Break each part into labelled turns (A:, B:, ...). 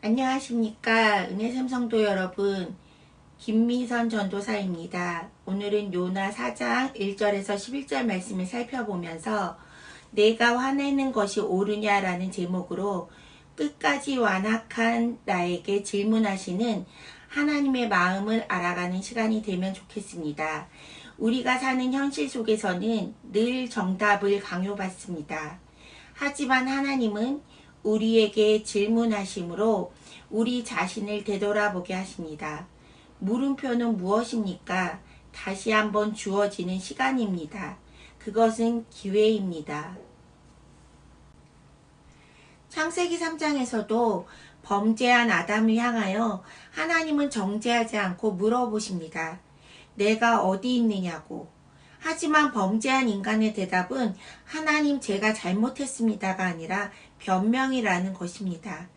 A: 안녕하십니까. 은혜샘 성도 여러분, 김미선 전도사입니다. 오늘은 요나 4장 1절에서 11절 말씀을 살펴보면서 내가 화내는 것이 옳으냐라는 제목으로 끝까지 완악한 나에게 질문하시는 하나님의 마음을 알아가는 시간이 되면 좋겠습니다. 우리가 사는 현실 속에서는 늘 정답을 강요받습니다. 하지만 하나님은 우리에게 질문하심으로 우리 자신을 되돌아보게 하십니다. 물음표는 무엇입니까? 다시 한번 주어지는 시간입니다. 그것은 기회입니다. 창세기 3장에서도 범죄한 아담을 향하여 하나님은 정죄하지 않고 물어보십니다. 내가 어디 있느냐고. 하지만 범죄한 인간의 대답은 하나님 제가 잘못했습니다가 아니라 변명이라는 것입니다.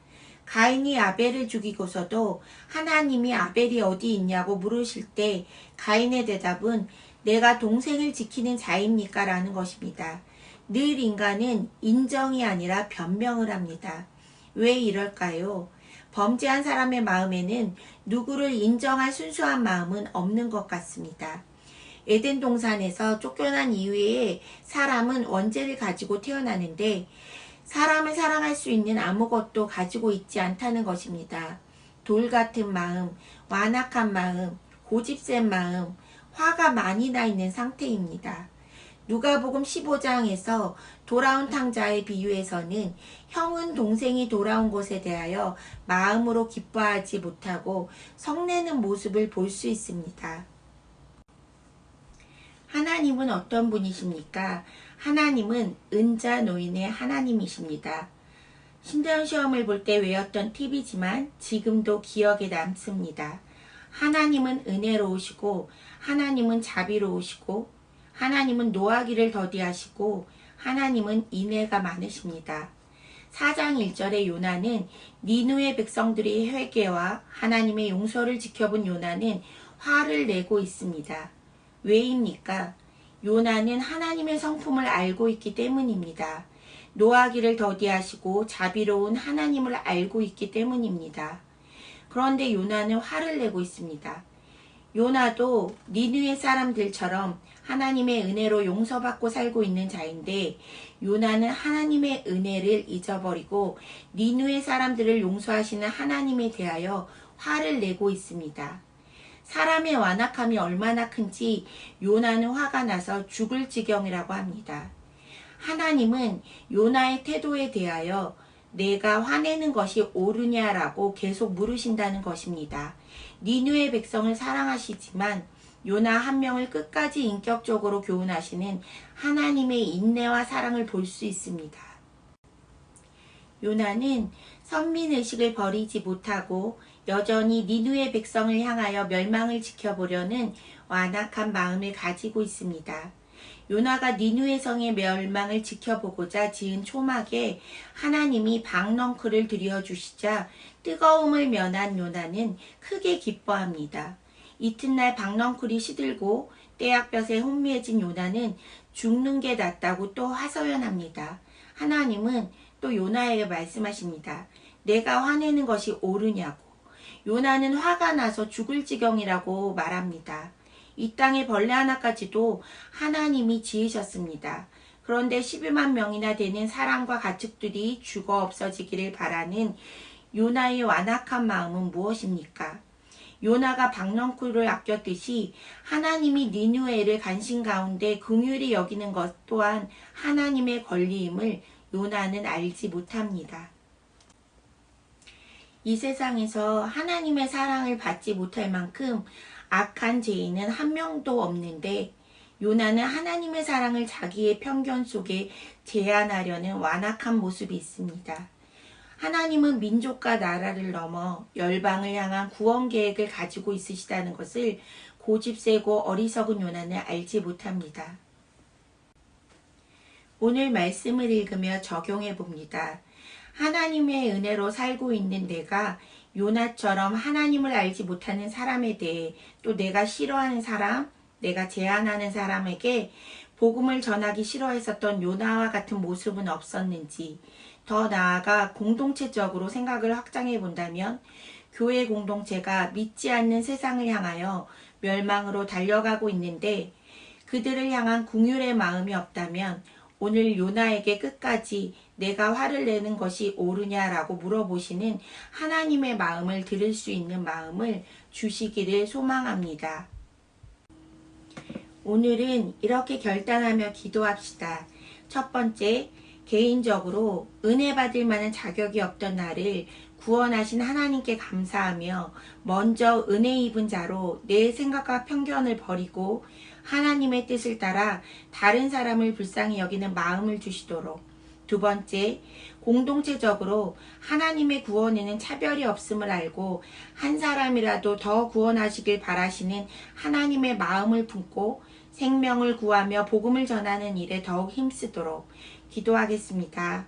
A: 가인이 아벨을 죽이고서도 하나님이 아벨이 어디 있냐고 물으실 때 가인의 대답은 내가 동생을 지키는 자입니까? 라는 것입니다. 늘 인간은 인정이 아니라 변명을 합니다. 왜 이럴까요? 범죄한 사람의 마음에는 누구를 인정할 순수한 마음은 없는 것 같습니다. 에덴 동산에서 쫓겨난 이후에 사람은 원죄를 가지고 태어나는데 사람을 사랑할 수 있는 아무것도 가지고 있지 않다는 것입니다. 돌 같은 마음, 완악한 마음, 고집센 마음, 화가 많이 나 있는 상태입니다. 누가복음 15장에서 돌아온 탕자의 비유에서는 형은 동생이 돌아온 것에 대하여 마음으로 기뻐하지 못하고 성내는 모습을 볼 수 있습니다. 하나님은 어떤 분이십니까? 하나님은 은자 노인의 하나님이십니다. 신대원 시험을 볼 때 외웠던 팁이지만 지금도 기억에 남습니다. 하나님은 은혜로우시고 하나님은 자비로우시고 하나님은 노하기를 더디하시고 하나님은 인애가 많으십니다. 4장 1절의 요나는 니느웨 백성들의 회개와 하나님의 용서를 지켜본 요나는 화를 내고 있습니다. 왜입니까? 요나는 하나님의 성품을 알고 있기 때문입니다. 노하기를 더디하시고 자비로운 하나님을 알고 있기 때문입니다. 그런데 요나는 화를 내고 있습니다. 요나도 니느웨 사람들처럼 하나님의 은혜로 용서받고 살고 있는 자인데 요나는 하나님의 은혜를 잊어버리고 니느웨 사람들을 용서하시는 하나님에 대하여 화를 내고 있습니다. 사람의 완악함이 얼마나 큰지 요나는 화가 나서 죽을 지경이라고 합니다. 하나님은 요나의 태도에 대하여 내가 화내는 것이 옳으냐라고 계속 물으신다는 것입니다. 니느웨 백성을 사랑하시지만 요나 한 명을 끝까지 인격적으로 교훈하시는 하나님의 인내와 사랑을 볼 수 있습니다. 요나는 선민의식을 버리지 못하고 여전히 니느웨 백성을 향하여 멸망을 지켜보려는 완악한 마음을 가지고 있습니다. 요나가 니느웨 성의 멸망을 지켜보고자 지은 초막에 하나님이 박넝쿨을 들여주시자 뜨거움을 면한 요나는 크게 기뻐합니다. 이튿날 박넝쿨이 시들고 떼약볕에 혼미해진 요나는 죽는 게 낫다고 또 하소연합니다. 하나님은 또 요나에게 말씀하십니다. 내가 화내는 것이 옳으냐고. 요나는 화가 나서 죽을 지경이라고 말합니다. 이 땅에 벌레 하나까지도 하나님이 지으셨습니다. 그런데 12만 명이나 되는 사람과 가축들이 죽어 없어지기를 바라는 요나의 완악한 마음은 무엇입니까? 요나가 박넝쿨을 아꼈듯이 하나님이 니느웨를 간신 가운데 긍휼히 여기는 것 또한 하나님의 권리임을 요나는 알지 못합니다. 이 세상에서 하나님의 사랑을 받지 못할 만큼 악한 죄인은 한 명도 없는데 요나는 하나님의 사랑을 자기의 편견 속에 제한하려는 완악한 모습이 있습니다. 하나님은 민족과 나라를 넘어 열방을 향한 구원 계획을 가지고 있으시다는 것을 고집세고 어리석은 요나는 알지 못합니다. 오늘 말씀을 읽으며 적용해 봅니다. 하나님의 은혜로 살고 있는 내가 요나처럼 하나님을 알지 못하는 사람에 대해 또 내가 싫어하는 사람, 내가 제한하는 사람에게 복음을 전하기 싫어했었던 요나와 같은 모습은 없었는지, 더 나아가 공동체적으로 생각을 확장해 본다면 교회 공동체가 믿지 않는 세상을 향하여 멸망으로 달려가고 있는데 그들을 향한 긍휼의 마음이 없다면 오늘 요나에게 끝까지 내가 화를 내는 것이 옳으냐라고 물어보시는 하나님의 마음을 들을 수 있는 마음을 주시기를 소망합니다. 오늘은 이렇게 결단하며 기도합시다. 첫 번째, 개인적으로 은혜 받을 만한 자격이 없던 나를 구원하신 하나님께 감사하며 먼저 은혜 입은 자로 내 생각과 편견을 버리고 하나님의 뜻을 따라 다른 사람을 불쌍히 여기는 마음을 주시도록. 두 번째, 공동체적으로 하나님의 구원에는 차별이 없음을 알고 한 사람이라도 더 구원하시길 바라시는 하나님의 마음을 품고 생명을 구하며 복음을 전하는 일에 더욱 힘쓰도록 기도하겠습니다.